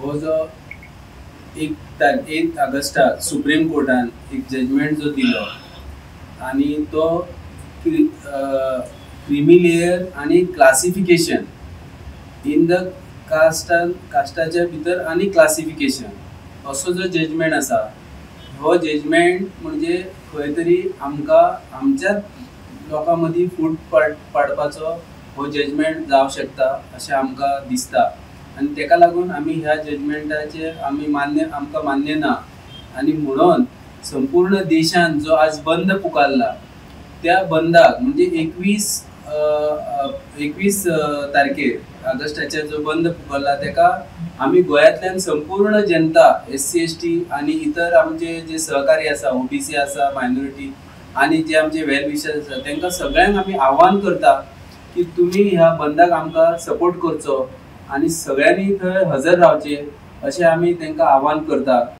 हो जो 1 ऑगस्टाक सुप्रीम कोर्टान एक जजमेंट जो दिलो आणि तो क्रिमी लेयर आणि क्लासिफिकेशन इन द कास्टाच्या भितर आणि क्लासिफिकेशन असो जो जजमेंट आसा हो जजमेंट म्हणजे खंय तरी आमकां आमच्या लोकां मदीं फूट पाडपाचो हो जजमेंट जावं शकता अशें आमकां दिसता आणि तेका लागून आमी ह्या जजमेंटाचे आमकां मान्य ना आणि म्हणून संपूर्ण देशान जो आज बंद पुकारला त्या बंदाक म्हणजे 21 तारखेर ऑगस्टाचे जो बंद पुकारला तेका आमी गोंयांतल्यान संपूर्ण जनता SC ST आणि इतर आमचे जे सहकारी आसा OBC आसा मायनॉरिटी आणि जे आमचे वेल विशर्स आसा तांकां सगळ्यांक आमी आव्हान करता की तुम्ही ह्या बंदाक आमकां सपोर्ट करचो आणि सगळ्यांनी थंय हजर रावचे अशें आमी तांकां आव्हान करता।